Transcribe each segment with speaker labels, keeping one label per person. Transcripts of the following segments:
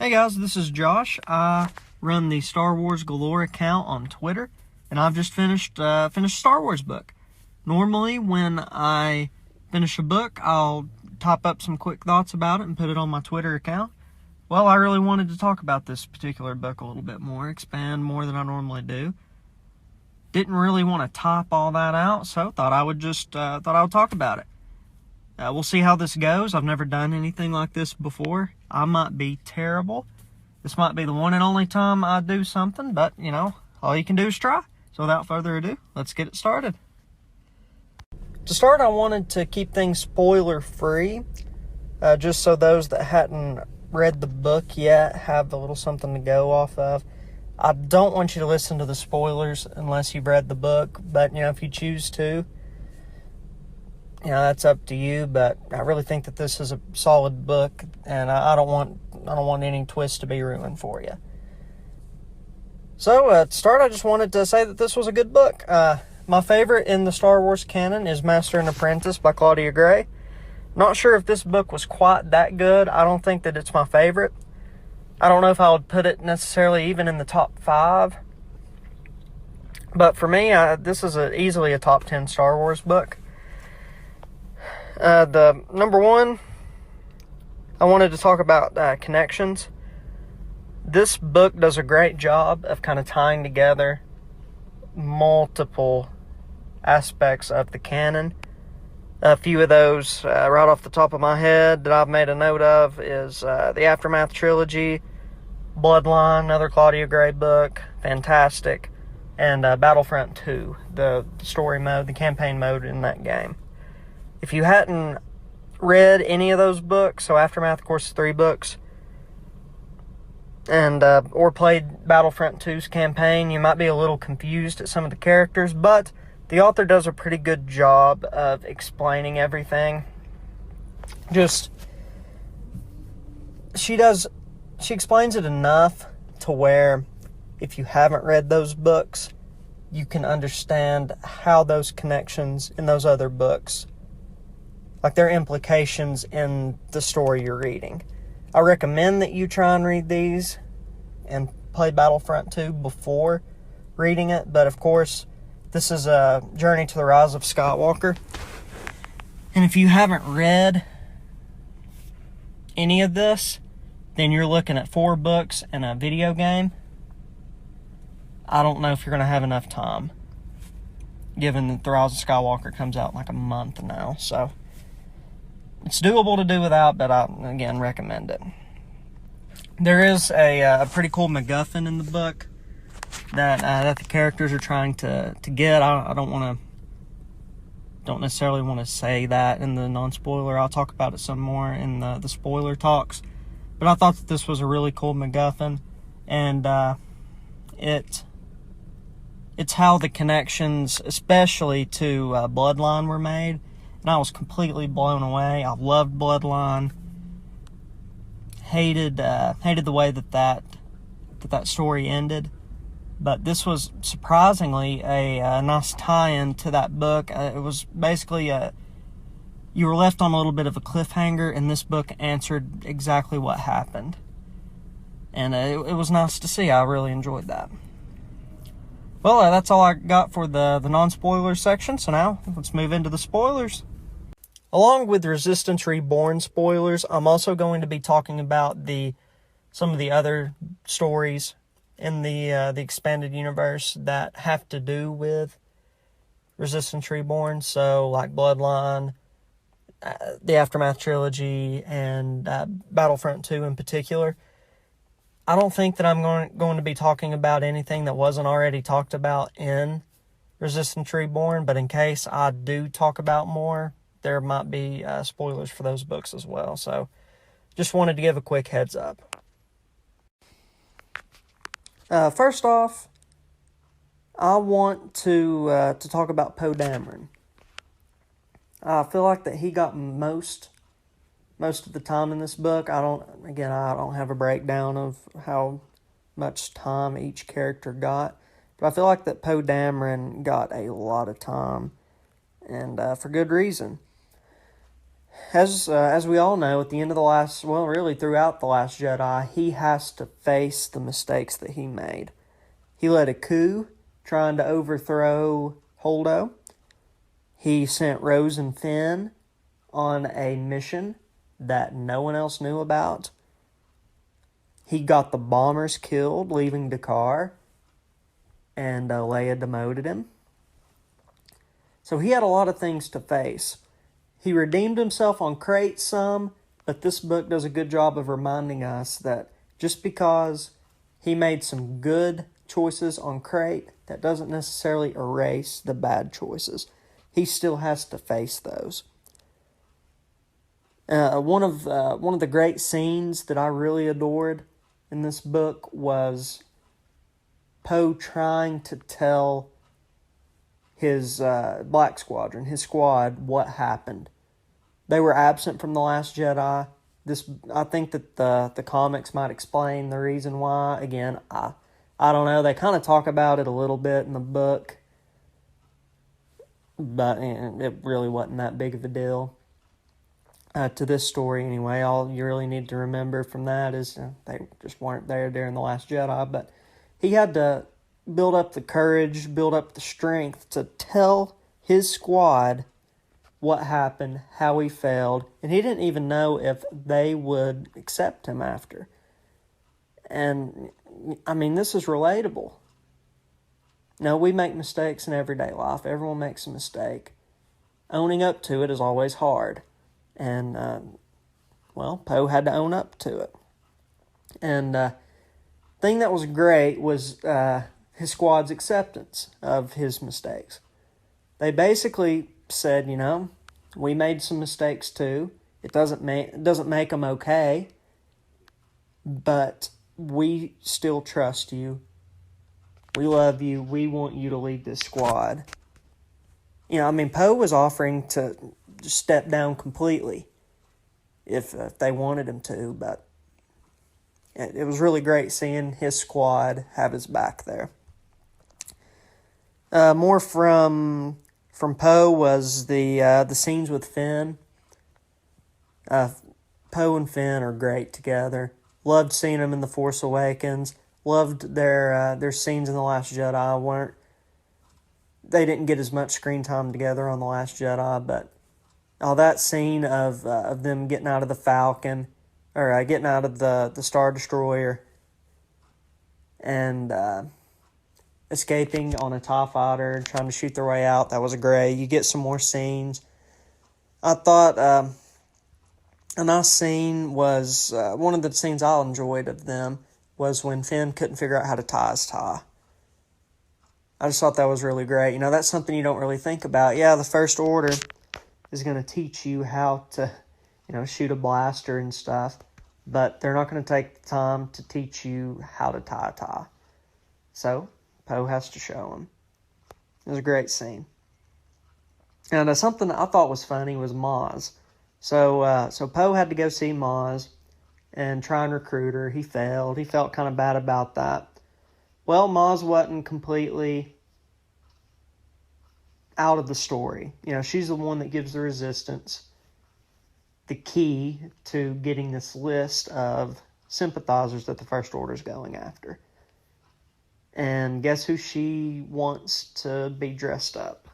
Speaker 1: Hey guys, this is Josh. I run the Star Wars Galore account on Twitter, and I've just finished a Star Wars book. Normally, when I finish a book, I'll type up some quick thoughts about it and put it on my Twitter account. Well, I really wanted to talk about this particular book a little bit more, expand more than I normally do. Didn't really want to type all that out, so thought I would talk about it. We'll see how this goes. I've never done anything like this before. I might be terrible. This might be the one and only time I do something, but, all you can do is try. So without further ado, let's get it started. To start, I wanted to keep things spoiler-free, just so those that hadn't read the book yet have a little something to go off of. I don't want you to listen to the spoilers unless you've read the book, but, if you choose to, that's up to you, but I really think that this is a solid book, and I don't want any twists to be ruined for you. So, to start, I just wanted to say that this was a good book. My favorite in the Star Wars canon is Master and Apprentice by Claudia Gray. Not sure if this book was quite that good. I don't think that it's my favorite. I don't know if I would put it necessarily even in the top 5. But for me, this is easily a top 10 Star Wars book. The number one, I wanted to talk about connections. This book does a great job of kind of tying together multiple aspects of the canon. A few of those, right off the top of my head, that I've made a note of is the Aftermath trilogy, Bloodline, another Claudia Gray book, fantastic, and Battlefront 2, the story mode, the campaign mode in that game. If you hadn't read any of those books, so Aftermath, of course, is 3 books, and or played Battlefront 2's campaign, you might be a little confused at some of the characters, but the author does a pretty good job of explaining everything. She explains it enough to where if you haven't read those books, you can understand how those connections in those other books, like their implications in the story you're reading. I recommend that you try and read these and play Battlefront 2 before reading it, but of course, this is a Journey to the Rise of Skywalker. And if you haven't read any of this, then you're looking at 4 books and a video game. I don't know if you're going to have enough time, given that The Rise of Skywalker comes out in like a month now, so it's doable to do without, but I, again, recommend it. There is a pretty cool MacGuffin in the book that the characters are trying to get. I don't necessarily want to say that in the non-spoiler. I'll talk about it some more in the spoiler talks. But I thought that this was a really cool MacGuffin, and it's how the connections, especially to Bloodline, were made. And I was completely blown away. I loved Bloodline. Hated the way that story ended. But this was surprisingly a nice tie-in to that book. It was basically you were left on a little bit of a cliffhanger, and this book answered exactly what happened. And it was nice to see. I really enjoyed that. Well, that's all I got for the non-spoiler section, so now let's move into the spoilers. Along with Resistance Reborn spoilers, I'm also going to be talking about some of the other stories in the expanded universe that have to do with Resistance Reborn, so like Bloodline, the Aftermath trilogy, and Battlefront 2 in particular. I don't think that I'm going to be talking about anything that wasn't already talked about in Resistance Reborn, but in case I do talk about more, there might be spoilers for those books as well. So just wanted to give a quick heads up. First off, I want to talk about Poe Dameron. I feel like that he got most of the time in this book. I don't have a breakdown of how much time each character got, but I feel like that Poe Dameron got a lot of time, and for good reason. As we all know, at the end of the last, well, really throughout the Last Jedi, he has to face the mistakes that he made. He led a coup trying to overthrow Holdo. He sent Rose and Finn on a mission that no one else knew about. He got the bombers killed, leaving Dakar, and Leia demoted him. So he had a lot of things to face. He redeemed himself on Crate some, but this book does a good job of reminding us that just because he made some good choices on Crate, that doesn't necessarily erase the bad choices. He still has to face those. One of the great scenes that I really adored in this book was Poe trying to tell his Black Squadron, his squad, what happened. They were absent from The Last Jedi. I think that the comics might explain the reason why. Again, I don't know. They kind of talk about it a little bit in the book, but it really wasn't that big of a deal. To this story, anyway, all you really need to remember from that is they just weren't there during The Last Jedi, but he had to build up the courage, build up the strength to tell his squad what happened, how he failed, and he didn't even know if they would accept him after. And, I mean, this is relatable. No, we make mistakes in everyday life. Everyone makes a mistake. Owning up to it is always hard. And, Poe had to own up to it. And thing that was great was his squad's acceptance of his mistakes. They basically said, we made some mistakes too. It doesn't make them okay, but we still trust you. We love you. We want you to lead this squad. Poe was offering to just step down completely if they wanted him to, but it was really great seeing his squad have his back there. More from Poe was the scenes with Finn. Poe and Finn are great together. Loved seeing them in The Force Awakens. Loved their scenes in The Last Jedi. They didn't get as much screen time together on The Last Jedi, but that scene of them getting out of the Falcon, or getting out of the Star Destroyer, and escaping on a TIE fighter and trying to shoot their way out, that was great. You get some more scenes. I thought a nice scene was, one of the scenes I enjoyed of them was when Finn couldn't figure out how to tie his tie. I just thought that was really great. That's something you don't really think about. Yeah, the First Order is going to teach you how to, shoot a blaster and stuff, but they're not going to take the time to teach you how to tie a tie. So Poe has to show him. It was a great scene. And something that I thought was funny was Maz. So Poe had to go see Maz and try and recruit her. He failed. He felt kind of bad about that. Well, Maz wasn't completely out of the story. She's the one that gives the Resistance the key to getting this list of sympathizers that the First Order is going after. And guess who she wants to be dressed up?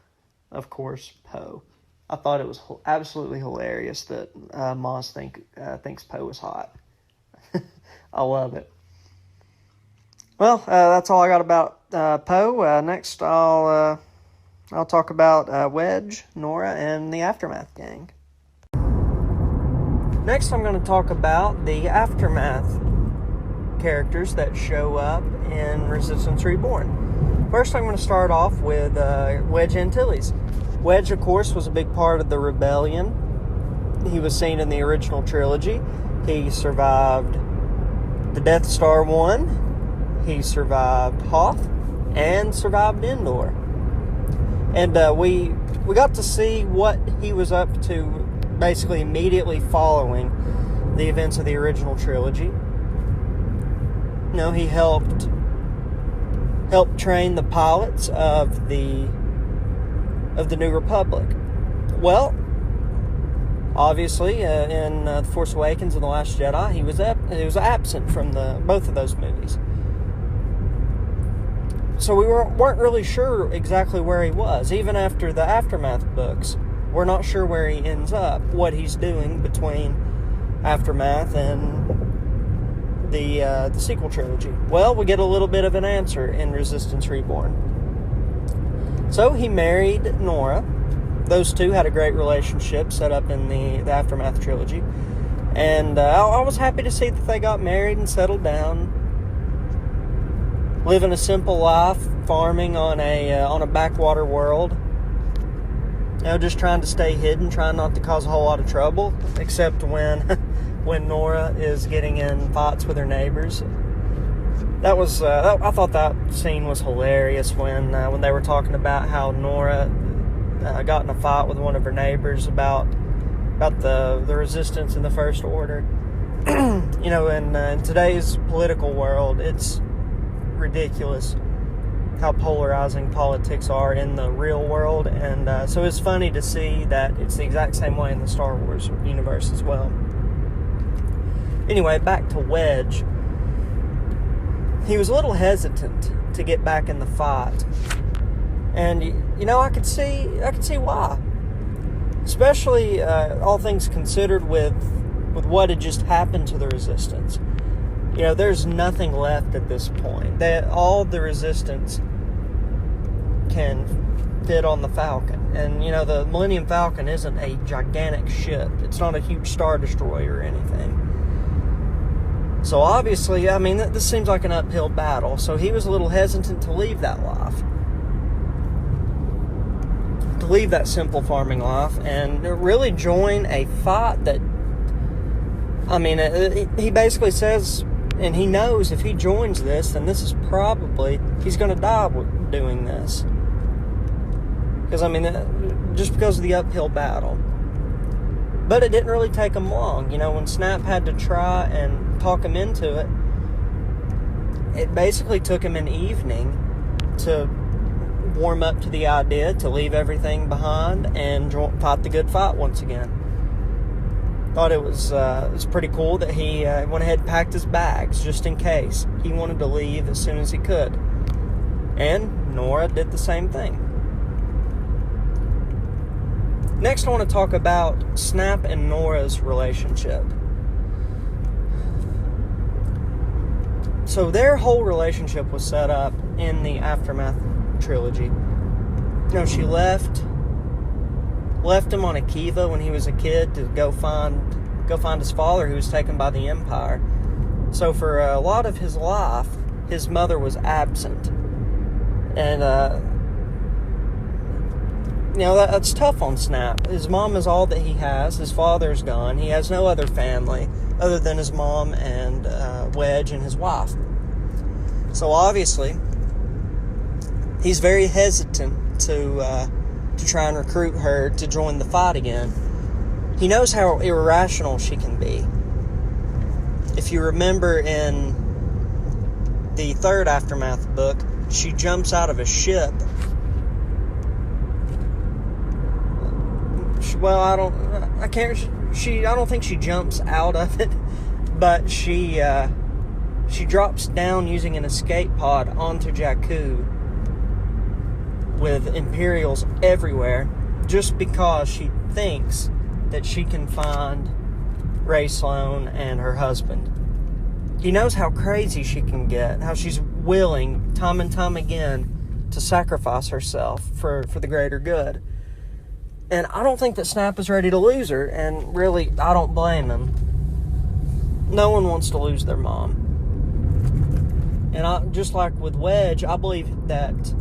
Speaker 1: Of course, Poe. I thought it was absolutely hilarious that Maz thinks Poe is hot. I love it. Well, that's all I got about Poe. Next, I'll talk about Wedge, Nora, and the Aftermath gang. Next, I'm going to talk about the Aftermath characters that show up in Resistance Reborn. First, I'm going to start off with Wedge Antilles. Wedge, of course, was a big part of the rebellion. He was seen in the original trilogy. He survived the Death Star 1. He survived Hoth and survived Endor. And we got to see what he was up to basically immediately following the events of the original trilogy. He helped train the pilots of the New Republic. Well, Obviously, in The Force Awakens and The Last Jedi, he was absent from both of those movies. So we weren't really sure exactly where he was. Even after the Aftermath books, we're not sure where he ends up, what he's doing between Aftermath and the sequel trilogy. Well, we get a little bit of an answer in Resistance Reborn. So he married Nora. Those two had a great relationship set up in the Aftermath trilogy. And I was happy to see that they got married and settled down, living a simple life, farming on a backwater world. Just trying to stay hidden, trying not to cause a whole lot of trouble, except when Nora is getting in fights with her neighbors. I thought that scene was hilarious when they were talking about how Nora got in a fight with one of her neighbors about the Resistance and the First Order. In today's political world, it's ridiculous how polarizing politics are in the real world, and so it's funny to see that it's the exact same way in the Star Wars universe as well. Anyway, back to Wedge. He was a little hesitant to get back in the fight, and I could see why, especially all things considered with what had just happened to the Resistance. There's nothing left at this point. All the Resistance can fit on the Falcon. And, the Millennium Falcon isn't a gigantic ship. It's not a huge Star Destroyer or anything. So, obviously, this seems like an uphill battle. So, he was a little hesitant to leave that life. To leave that simple farming life and really join a fight that, he basically says... And he knows if he joins this, then he's going to die doing this. Because, just because of the uphill battle. But it didn't really take him long. When Snap had to try and talk him into it, it basically took him an evening to warm up to the idea, to leave everything behind and fight the good fight once again. Thought it was pretty cool that he went ahead and packed his bags just in case. He wanted to leave as soon as he could. And Nora did the same thing. Next, I want to talk about Snap and Nora's relationship. So their whole relationship was set up in the Aftermath trilogy. She left him on Akiva when he was a kid to go find his father, who was taken by the Empire. So for a lot of his life, his mother was absent, and that's tough on Snap. His mom is all that he has. His father's gone. He has no other family other than his mom and Wedge and his wife. So obviously, he's very hesitant to try and recruit her to join the fight again. He knows how irrational she can be. If you remember in the third Aftermath book, she jumps out of a ship. I don't think she jumps out of it, but she drops down using an escape pod onto Jakku with Imperials everywhere, just because she thinks that she can find Rey Sloane and her husband. He knows how crazy she can get, how she's willing, time and time again, to sacrifice herself for the greater good. And I don't think that Snap is ready to lose her, and really, I don't blame him. No one wants to lose their mom. And just like with Wedge, I believe that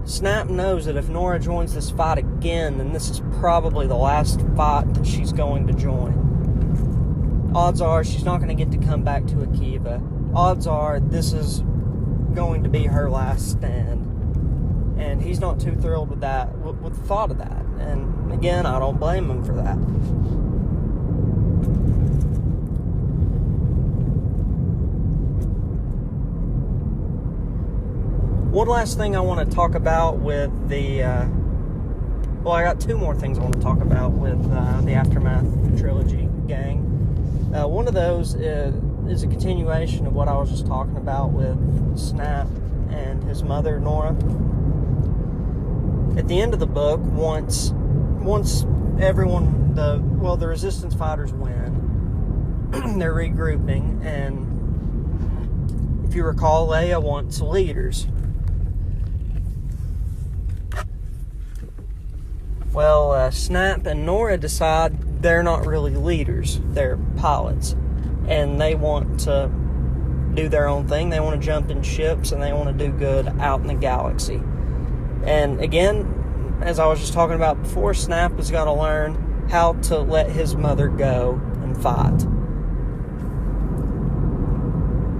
Speaker 1: Snap knows that if Nora joins this fight again, then this is probably the last fight that she's going to join. Odds are she's not going to get to come back to Akiva. Odds are this is going to be her last stand. And he's not too thrilled with that, with the thought of that. And again, I don't blame him for that. One last thing I want to talk about with the Well, I got two more things I want to talk about with the Aftermath trilogy gang. One of those is a continuation of what I was just talking about with Snap and his mother, Nora. At the end of the book, once everyone, the Resistance fighters win, they're regrouping, and if you recall, Leia wants leaders. Well, Snap and Nora decide they're not really leaders, they're pilots, and they want to do their own thing. They want to jump in ships, and they want to do good out in the galaxy. And again, as I was just talking about before, Snap has got to learn how to let his mother go and fight.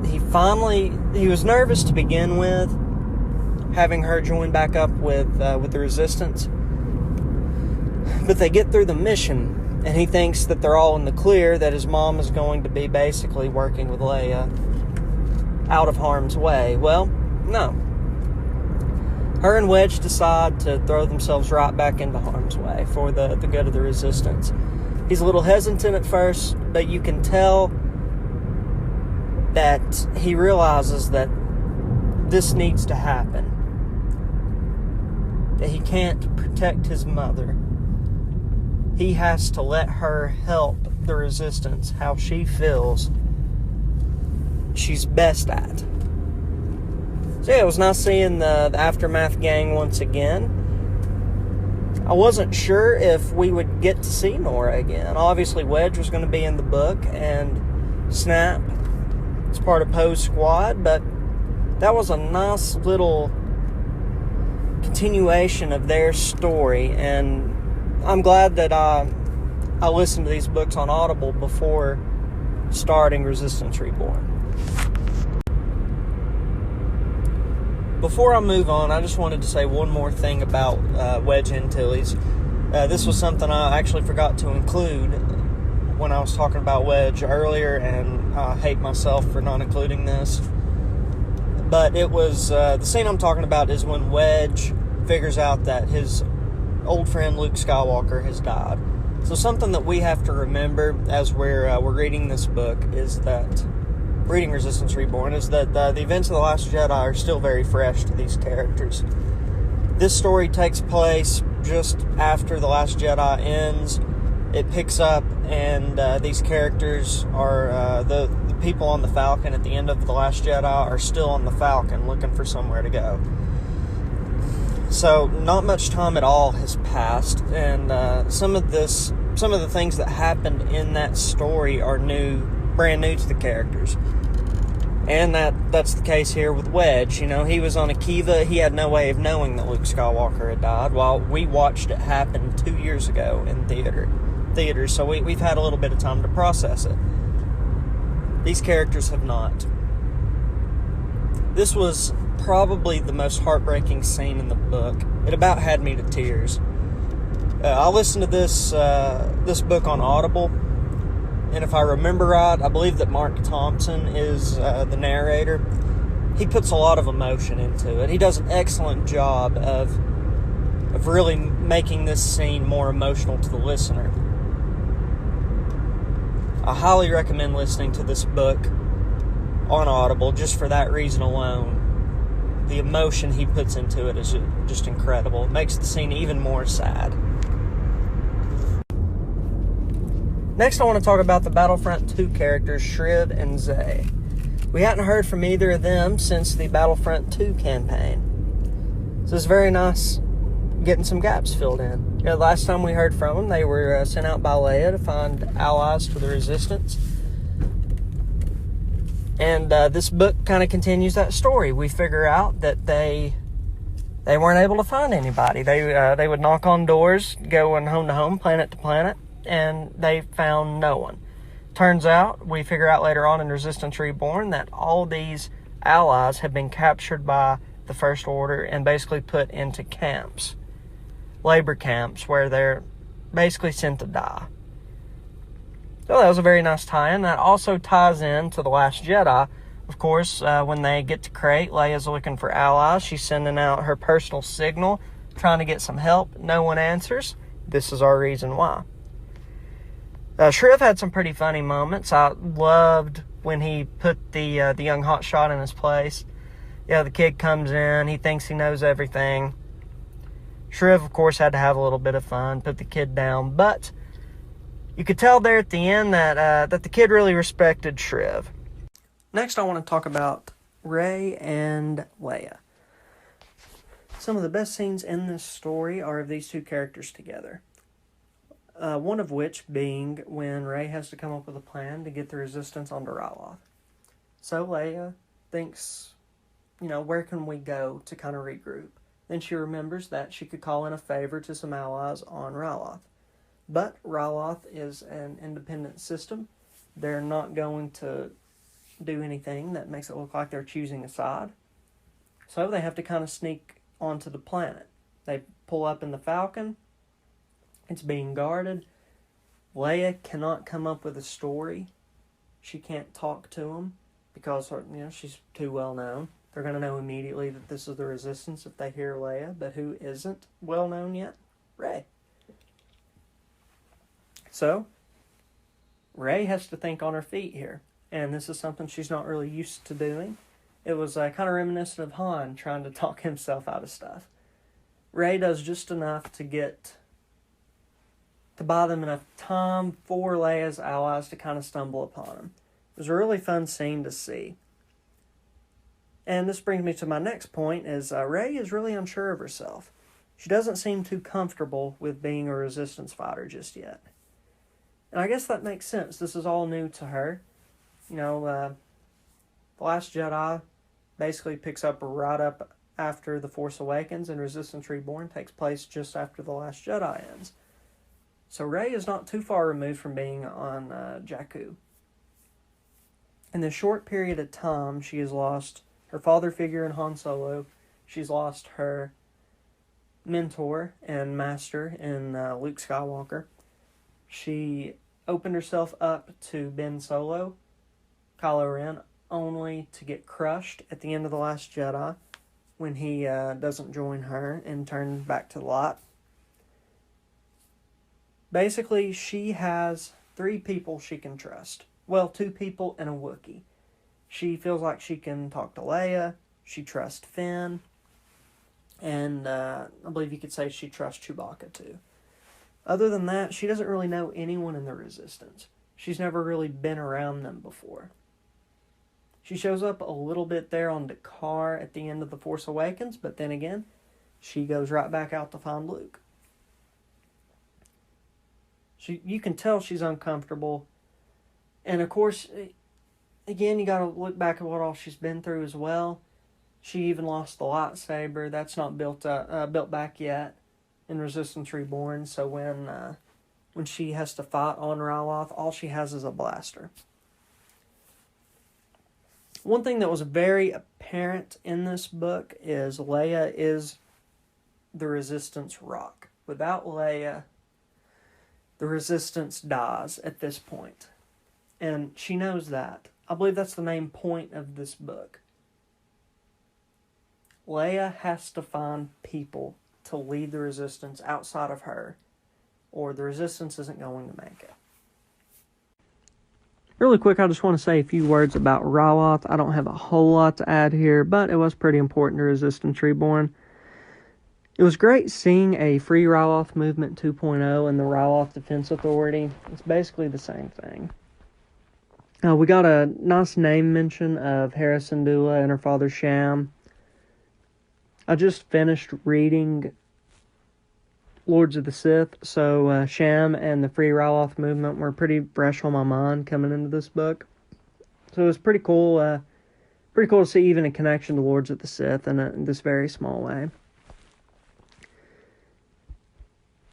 Speaker 1: He was nervous to begin with, having her join back up with the Resistance. But they get through the mission, and he thinks that they're all in the clear, that his mom is going to be basically working with Leia out of harm's way. Well, no. Her and Wedge decide to throw themselves right back into harm's way for the good of the Resistance. He's a little hesitant at first, but you can tell that he realizes that this needs to happen. That he can't protect his mother. He has to let her help the Resistance how she feels she's best at. So yeah, it was nice seeing the Aftermath gang once again. I wasn't sure if we would get to see Nora again. Obviously, Wedge was going to be in the book, and Snap is part of Poe's squad, but that was a nice little continuation of their story, and I'm glad that I listened to these books on Audible before starting Resistance Reborn. Before I move on, I just wanted to say one more thing about Wedge Antilles. This was something I actually forgot to include when I was talking about Wedge earlier, and I hate myself for not including this. But it was, the scene I'm talking about is when Wedge figures out that his old friend Luke Skywalker has died. So something that we have to remember as we're reading this book is that, reading Resistance Reborn, is that the events of The Last Jedi are still very fresh to these characters. This story takes place just after The Last Jedi ends. It picks up, and these characters are, the people on the Falcon at the end of The Last Jedi are still on the Falcon looking for somewhere to go. So not much time at all has passed, and some of the things that happened in that story are brand new to the characters. And that's the case here with Wedge. You know, he was on Akiva. He had no way of knowing that Luke Skywalker had died, while we watched it happen 2 years ago in theaters. So we've had a little bit of time to process it. These characters have not. This was probably the most heartbreaking scene in the book. It about had me to tears. I listened to this book on Audible, and if I remember right, I believe that Mark Thompson is the narrator. He puts a lot of emotion into it. He does an excellent job of really making this scene more emotional to the listener. I highly recommend listening to this book on Audible just for that reason alone. The emotion he puts into it is just incredible. It makes the scene even more sad. Next, I want to talk about the Battlefront 2 characters, Shriv and Zay. We hadn't heard from either of them since the Battlefront 2 campaign. So it's very nice getting some gaps filled in. You know, last time we heard from them, they were sent out by Leia to find allies for the Resistance. And this book kind of continues that story. We figure out that they weren't able to find anybody. They would knock on doors, going home to home, planet to planet, and they found no one. Turns out, we figure out later on in Resistance Reborn that all these allies have been captured by the First Order and basically put into camps. Labor camps where they're basically sent to die. So that was a very nice tie-in. That also ties in to The Last Jedi. Of course, when they get to Crate, Leia's looking for allies. She's sending out her personal signal trying to get some help. No one answers. This is our reason why. Shriv had some pretty funny moments. I loved when he put the young hotshot in his place. The kid comes in. He thinks he knows everything. Shriv, of course, had to have a little bit of fun, put the kid down. But you could tell there at the end that the kid really respected Shriv. Next, I want to talk about Rey and Leia. Some of the best scenes in this story are of these two characters together. One of which being when Rey has to come up with a plan to get the resistance onto Rawat. So Leia thinks, where can we go to kind of regroup? Then she remembers that she could call in a favor to some allies on Rawat. But Rawat is an independent system. They're not going to do anything that makes it look like they're choosing a side. So they have to kind of sneak onto the planet. They pull up in the Falcon. It's being guarded. Leia cannot come up with a story. She can't talk to them because she's too well known. They're going to know immediately that this is the Resistance if they hear Leia. But who isn't well known yet? Rey. So Rey has to think on her feet here. And this is something she's not really used to doing. It was kind of reminiscent of Han trying to talk himself out of stuff. Rey does just enough to buy them enough time for Leia's allies to kind of stumble upon him. It was a really fun scene to see. And this brings me to my next point, is Rey is really unsure of herself. She doesn't seem too comfortable with being a Resistance fighter just yet. And I guess that makes sense. This is all new to her. The Last Jedi basically picks up right up after The Force Awakens, and Resistance Reborn takes place just after The Last Jedi ends. So Rey is not too far removed from being on Jakku. In this short period of time, she has lost her father figure in Han Solo. She's lost her mentor and master in Luke Skywalker. She opened herself up to Ben Solo, Kylo Ren, only to get crushed at the end of The Last Jedi when he doesn't join her and turn back to the light. Basically, she has 3 people she can trust. Well, 2 people and a Wookiee. She feels like she can talk to Leia, she trusts Finn, and I believe you could say she trusts Chewbacca too. Other than that, she doesn't really know anyone in the Resistance. She's never really been around them before. She shows up a little bit there on Dakar at the end of The Force Awakens, but then again, she goes right back out to find Luke. You can tell she's uncomfortable. And of course, again, you got to look back at what all she's been through as well. She even lost the lightsaber. That's not built back yet in Resistance Reborn. So when she has to fight on Rawat, all she has is a blaster. One thing that was very apparent in this book is Leia is the Resistance rock. Without Leia, the Resistance dies at this point. And she knows that. I believe that's the main point of this book. Leia has to find people to lead the Resistance outside of her, or the Resistance isn't going to make it. Really quick, I just want to say a few words about Rawat. I don't have a whole lot to add here, but it was pretty important to Resistance Reborn. It was great seeing a Free Rawat Movement 2.0 and the Rawat Defense Authority. It's basically the same thing. We got a nice name mention of Hera Syndulla and her father Sham. I just finished reading Lords of the Sith, so Sham and the Free Rawat Movement were pretty fresh on my mind coming into this book. So it was pretty cool to see even a connection to Lords of the Sith in this very small way.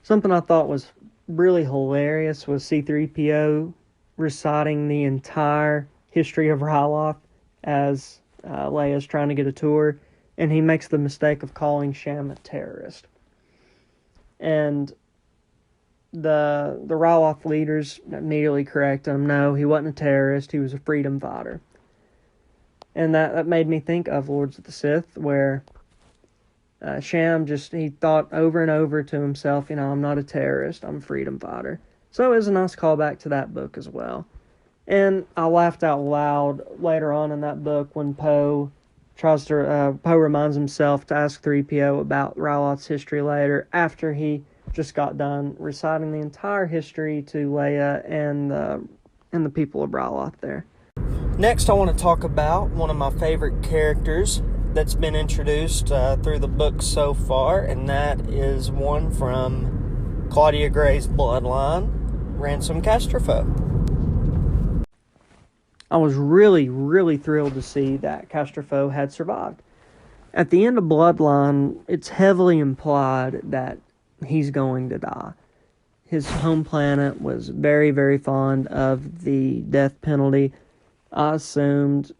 Speaker 1: Something I thought was really hilarious was C-3PO reciting the entire history of Rawat as Leia's trying to get a tour, and he makes the mistake of calling Sham a terrorist. And the Rawat leaders immediately correct him. No, he wasn't a terrorist. He was a freedom fighter. And that made me think of Lords of the Sith, where Sham he thought over and over to himself, I'm not a terrorist, I'm a freedom fighter. So it was a nice callback to that book as well. And I laughed out loud later on in that book when Poe reminds himself to ask 3PO about Rawat's history later, after he just got done reciting the entire history to Leia and the people of Rawat there. Next, I want to talk about one of my favorite characters that's been introduced through the book so far, and that is one from Claudia Gray's Bloodline, Ransom Castrofo. I was really, really thrilled to see that Castrofo had survived. At the end of Bloodline, it's heavily implied that he's going to die. His home planet was very, very fond of the death penalty. I assumed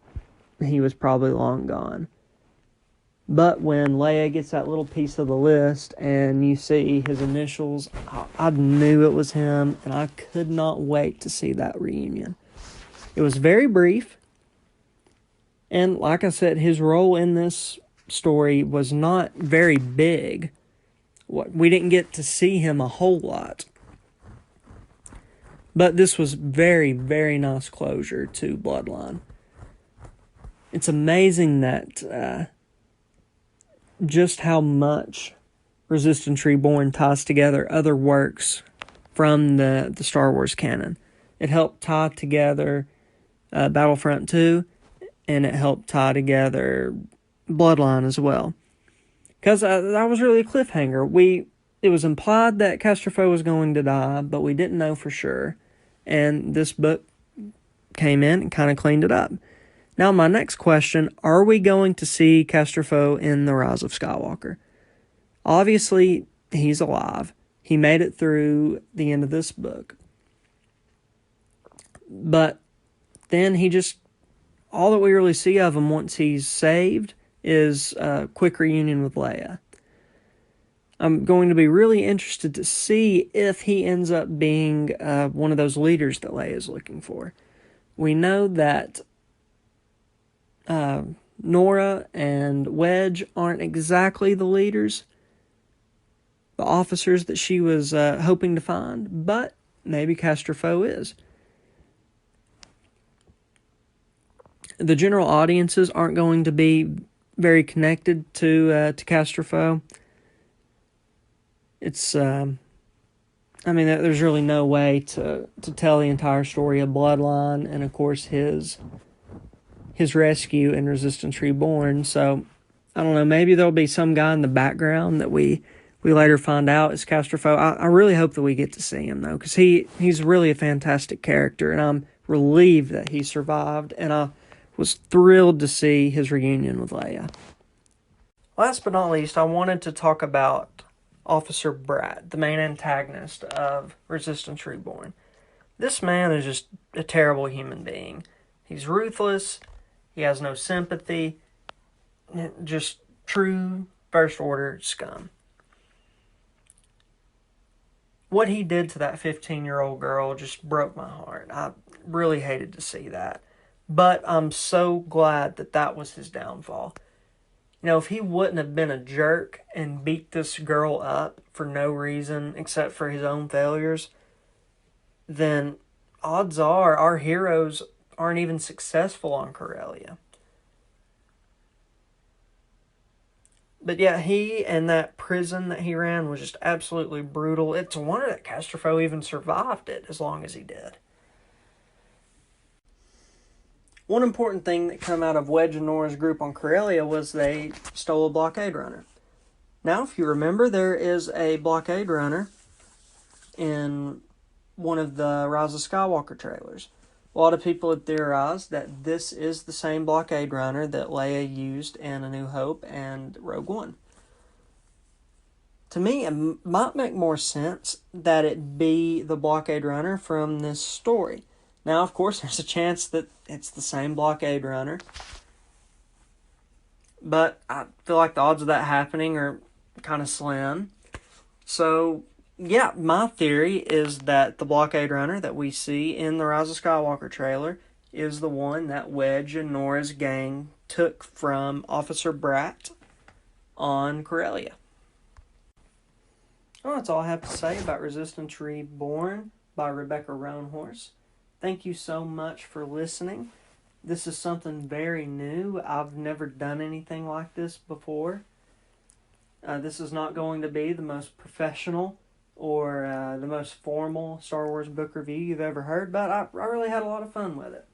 Speaker 1: he was probably long gone. But when Leia gets that little piece of the list and you see his initials, I knew it was him, and I could not wait to see that reunion. It was very brief, and like I said, his role in this story was not very big. We didn't get to see him a whole lot. But this was very, very nice closure to Bloodline. It's amazing that just how much Resistance Reborn ties together other works from the Star Wars canon. It helped tie together Battlefront 2, and it helped tie together Bloodline as well. Because that was really a cliffhanger. It was implied that Castrofo was going to die, but we didn't know for sure. And this book came in and kind of cleaned it up. Now, my next question, are we going to see Castrofo in The Rise of Skywalker? Obviously, he's alive. He made it through the end of this book. But then all that we really see of him once he's saved is a quick reunion with Leia. I'm going to be really interested to see if he ends up being one of those leaders that Leia is looking for. We know that Nora and Wedge aren't exactly the leaders, the officers that she was hoping to find, but maybe Castrofo is. The general audiences aren't going to be very connected to Castrofo. It's, there's really no way to tell the entire story of Bloodline and, of course, his rescue in Resistance Reborn. So, I don't know, maybe there'll be some guy in the background that we later find out is Castrofo. I really hope that we get to see him, though, because he's really a fantastic character, and I'm relieved that he survived, and I was thrilled to see his reunion with Leia. Last but not least, I wanted to talk about Officer Brat, the main antagonist of Resistance Reborn. This man is just a terrible human being. He's ruthless, he has no sympathy, just true First Order scum. What he did to that 15-year-old girl just broke my heart. I really hated to see that. But I'm so glad that was his downfall. If he wouldn't have been a jerk and beat this girl up for no reason except for his own failures, then odds are our heroes aren't even successful on Corellia. But yeah, he and that prison that he ran was just absolutely brutal. It's a wonder that Castrofo even survived it as long as he did. One important thing that came out of Wedge and Nora's group on Corellia was they stole a blockade runner. Now, if you remember, there is a blockade runner in one of the Rise of Skywalker trailers. A lot of people had theorized that this is the same blockade runner that Leia used in A New Hope and Rogue One. To me, it might make more sense that it be the blockade runner from this story. Now, of course, there's a chance that it's the same blockade runner. But I feel like the odds of that happening are kind of slim. So, yeah, my theory is that the blockade runner that we see in the Rise of Skywalker trailer is the one that Wedge and Nora's gang took from Officer Brat on Corellia. Well, that's all I have to say about Resistance Reborn by Rebecca Roanhorse. Thank you so much for listening. This is something very new. I've never done anything like this before. This is not going to be the most professional or the most formal Star Wars book review you've ever heard, but I really had a lot of fun with it.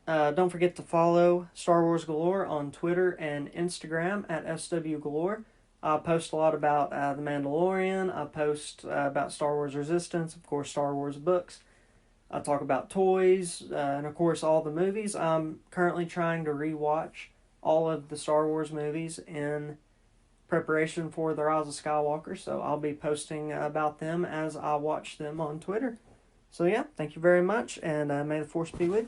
Speaker 1: Don't forget to follow Star Wars Galore on Twitter and Instagram at SW Galore. I post a lot about The Mandalorian. I post about Star Wars Resistance, of course, Star Wars books. I talk about toys, and of course all the movies. I'm currently trying to rewatch all of the Star Wars movies in preparation for The Rise of Skywalker, so I'll be posting about them as I watch them on Twitter. So yeah, thank you very much, and may the Force be with you.